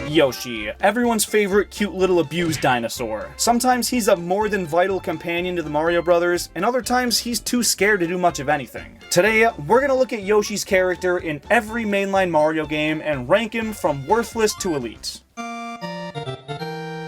Yoshi, everyone's favorite cute little abused dinosaur. Sometimes he's a more than vital companion to the Mario Brothers, and other times he's too scared to do much of anything. Today, we're gonna look at Yoshi's character in every mainline Mario game and rank him from worthless to elite.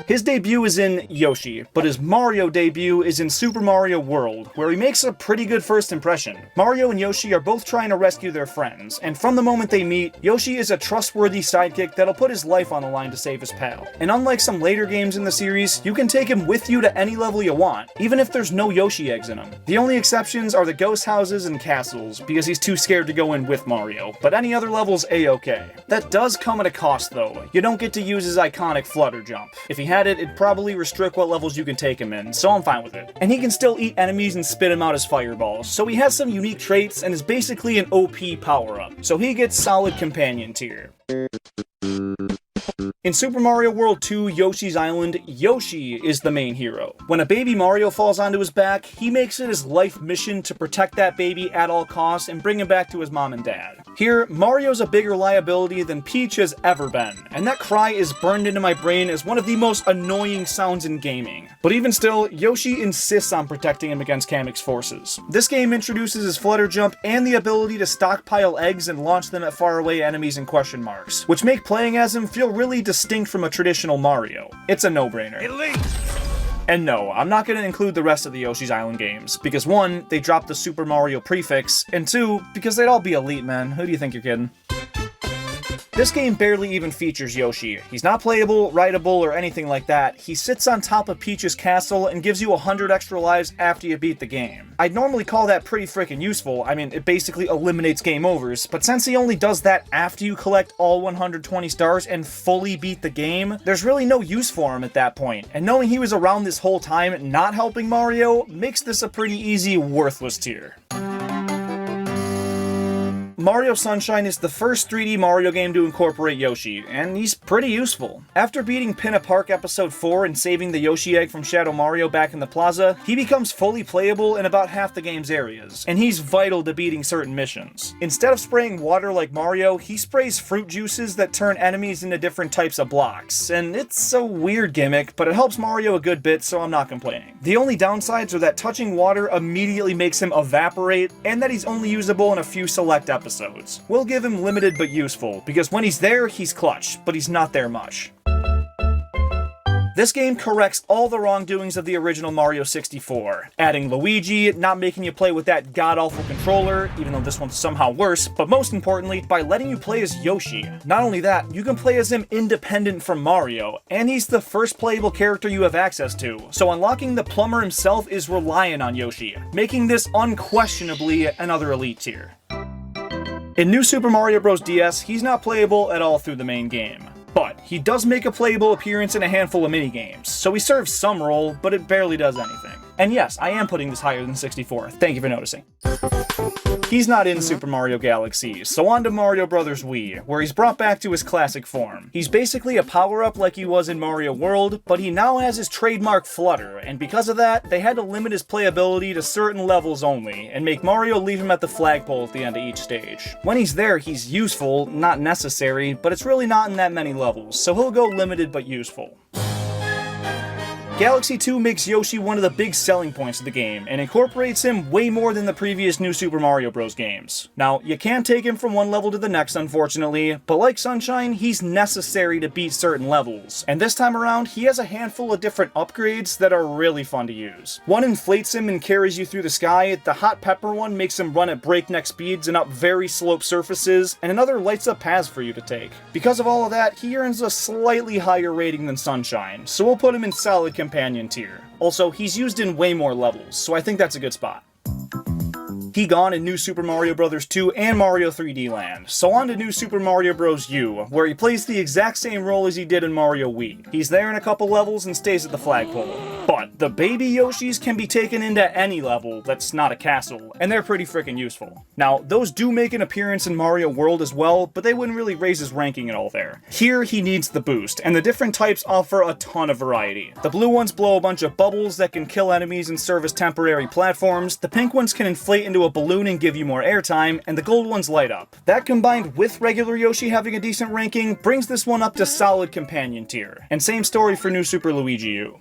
His debut is in Yoshi, but his Mario debut is in Super Mario World, where he makes a pretty good first impression. Mario and Yoshi are both trying to rescue their friends, and from the moment they meet, Yoshi is a trustworthy sidekick that'll put his life on the line to save his pal. And unlike some later games in the series, you can take him with you to any level you want, even if there's no Yoshi eggs in him. The only exceptions are the ghost houses and castles, because he's too scared to go in with Mario, but any other level's a-okay. That does come at a cost though. You don't get to use his iconic flutter jump. If he had it, it'd probably restrict what levels you can take him in, so I'm fine with it. And he can still eat enemies and spit them out as fireballs, so he has some unique traits and is basically an OP power-up, so he gets solid companion tier. In Super Mario World 2 Yoshi's Island, Yoshi is the main hero. When a baby Mario falls onto his back, he makes it his life mission to protect that baby at all costs and bring him back to his mom and dad. Here, Mario's a bigger liability than Peach has ever been, and that cry is burned into my brain as one of the most annoying sounds in gaming. But even still, Yoshi insists on protecting him against Kamek's forces. This game introduces his flutter jump and the ability to stockpile eggs and launch them at faraway enemies and question marks, which make playing as him feel really distinct from a traditional Mario. It's a no-brainer. Elite! And no, I'm not going to include the rest of the Yoshi's Island games, because 1, they dropped the Super Mario prefix, and 2, because they'd all be elite, man. Who do you think you're kidding? This game barely even features Yoshi. He's not playable, rideable, or anything like that. He sits on top of Peach's castle and gives you 100 extra lives after you beat the game. I'd normally call that pretty freaking useful. I mean, it basically eliminates game overs, but since he only does that after you collect all 120 stars and fully beat the game, there's really no use for him at that point. And knowing he was around this whole time not helping Mario makes this a pretty easy worthless tier. Mario Sunshine is the first 3D Mario game to incorporate Yoshi, and he's pretty useful. After beating Pinna Park Episode 4 and saving the Yoshi egg from Shadow Mario back in the plaza, he becomes fully playable in about half the game's areas, and he's vital to beating certain missions. Instead of spraying water like Mario, he sprays fruit juices that turn enemies into different types of blocks, and it's a weird gimmick, but it helps Mario a good bit, so I'm not complaining. The only downsides are that touching water immediately makes him evaporate, and that he's only usable in a few select episodes. We'll give him limited but useful, because when he's there, he's clutch, but he's not there much. This game corrects all the wrongdoings of the original Mario 64, adding Luigi, not making you play with that god-awful controller, even though this one's somehow worse, but most importantly, by letting you play as Yoshi. Not only that, you can play as him independent from Mario, and he's the first playable character you have access to, so unlocking the plumber himself is reliant on Yoshi, making this unquestionably another elite tier. In New Super Mario Bros. DS, he's not playable at all through the main game. But he does make a playable appearance in a handful of minigames, so he serves some role, but it barely does anything. And yes, I am putting this higher than 64, thank you for noticing. He's not in Super Mario Galaxy, so on to Mario Bros. Wii, where he's brought back to his classic form. He's basically a power-up like he was in Mario World, but he now has his trademark flutter, and because of that, they had to limit his playability to certain levels only, and make Mario leave him at the flagpole at the end of each stage. When he's there, he's useful, not necessary, but it's really not in that many levels, so he'll go limited but useful. Galaxy 2 makes Yoshi one of the big selling points of the game, and incorporates him way more than the previous New Super Mario Bros. Games. Now, you can't take him from one level to the next, unfortunately, but like Sunshine, he's necessary to beat certain levels, and this time around, he has a handful of different upgrades that are really fun to use. One inflates him and carries you through the sky, the Hot Pepper one makes him run at breakneck speeds and up very sloped surfaces, and another lights up paths for you to take. Because of all of that, he earns a slightly higher rating than Sunshine, so we'll put him in solid companion tier. Also, he's used in way more levels, so I think that's a good spot. He gone in New Super Mario Bros. 2 and Mario 3D Land, so on to New Super Mario Bros. U, where he plays the exact same role as he did in Mario Wii. He's there in a couple levels and stays at the flagpole. But The baby Yoshis can be taken into any level that's not a castle, and they're pretty freaking useful. Now, those do make an appearance in Mario World as well, but they wouldn't really raise his ranking at all there. Here, he needs the boost, and the different types offer a ton of variety. The blue ones blow a bunch of bubbles that can kill enemies and serve as temporary platforms, the pink ones can inflate into a balloon and give you more airtime, and the gold ones light up. That combined with regular Yoshi having a decent ranking brings this one up to solid companion tier. And same story for New Super Luigi U.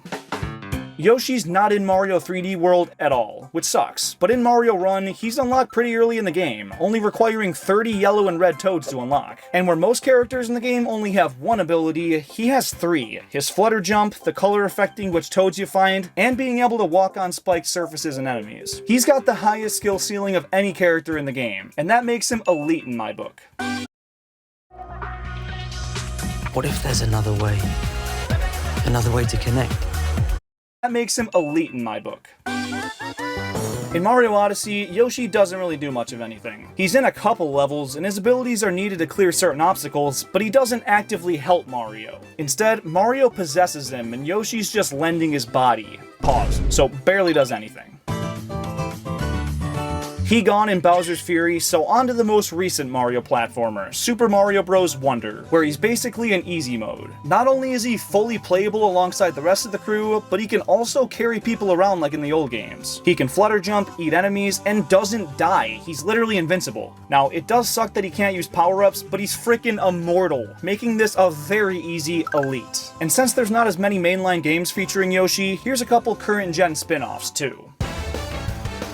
Yoshi's not in Mario 3D World at all, which sucks, but in Mario Run, he's unlocked pretty early in the game, only requiring 30 yellow and red toads to unlock. And where most characters in the game only have one ability, he has 3. His flutter jump, the color affecting which toads you find, and being able to walk on spiked surfaces and enemies. He's got the highest skill ceiling of any character in the game, and that makes him elite in my book. What if there's another way? Another way to connect? That makes him elite in my book. In Mario Odyssey, Yoshi doesn't really do much of anything. He's in a couple levels, and his abilities are needed to clear certain obstacles, but he doesn't actively help Mario. Instead, Mario possesses him, and Yoshi's just lending his body. Pause. So barely does anything. He gone in Bowser's Fury, so on to the most recent Mario platformer, Super Mario Bros. Wonder, where he's basically in easy mode. Not only is he fully playable alongside the rest of the crew, but he can also carry people around like in the old games. He can flutter jump, eat enemies, and doesn't die. He's literally invincible. Now, it does suck that he can't use power-ups, but he's freaking immortal, making this a very easy elite. And since there's not as many mainline games featuring Yoshi, here's a couple current-gen spin-offs too.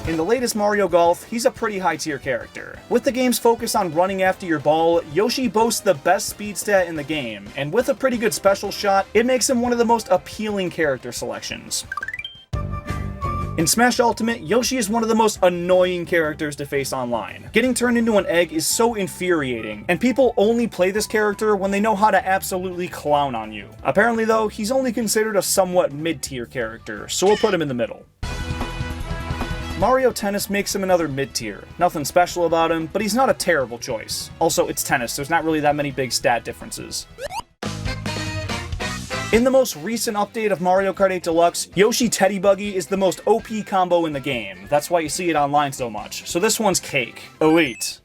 In the latest Mario Golf, he's a pretty high-tier character. With the game's focus on running after your ball, Yoshi boasts the best speed stat in the game, and with a pretty good special shot, it makes him one of the most appealing character selections. In Smash Ultimate, Yoshi is one of the most annoying characters to face online. Getting turned into an egg is so infuriating, and people only play this character when they know how to absolutely clown on you. Apparently though, he's only considered a somewhat mid-tier character, so we'll put him in the middle. Mario Tennis makes him another mid-tier. Nothing special about him, but he's not a terrible choice. Also, it's tennis, there's not really that many big stat differences. In the most recent update of Mario Kart 8 Deluxe, Yoshi Teddy Buggy is the most OP combo in the game. That's why you see it online so much. So this one's cake. Elite.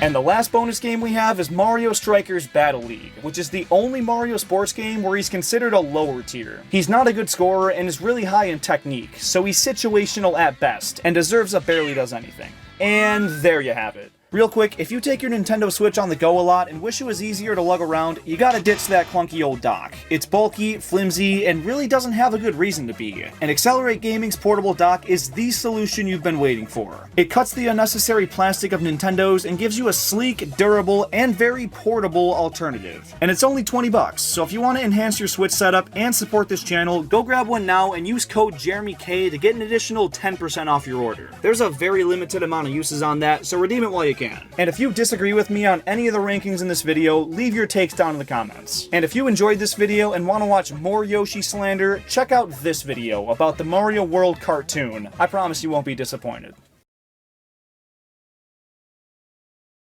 And the last bonus game we have is Mario Strikers Battle League, which is the only Mario sports game where he's considered a lower tier. He's not a good scorer and is really high in technique, so he's situational at best, and deserves a barely does anything. And there you have it. Real quick, if you take your Nintendo Switch on the go a lot and wish it was easier to lug around, you gotta ditch that clunky old dock. It's bulky, flimsy, and really doesn't have a good reason to be. And Accelerate Gaming's portable dock is the solution you've been waiting for. It cuts the unnecessary plastic of Nintendo's and gives you a sleek, durable, and very portable alternative. And it's only 20 bucks, so if you want to enhance your Switch setup and support this channel, go grab one now and use code JeremyK to get an additional 10% off your order. There's a very limited amount of uses on that, so redeem it while you can. And if you disagree with me on any of the rankings in this video, leave your takes down in the comments. And if you enjoyed this video and want to watch more Yoshi slander, check out this video about the Mario World cartoon. I promise you won't be disappointed.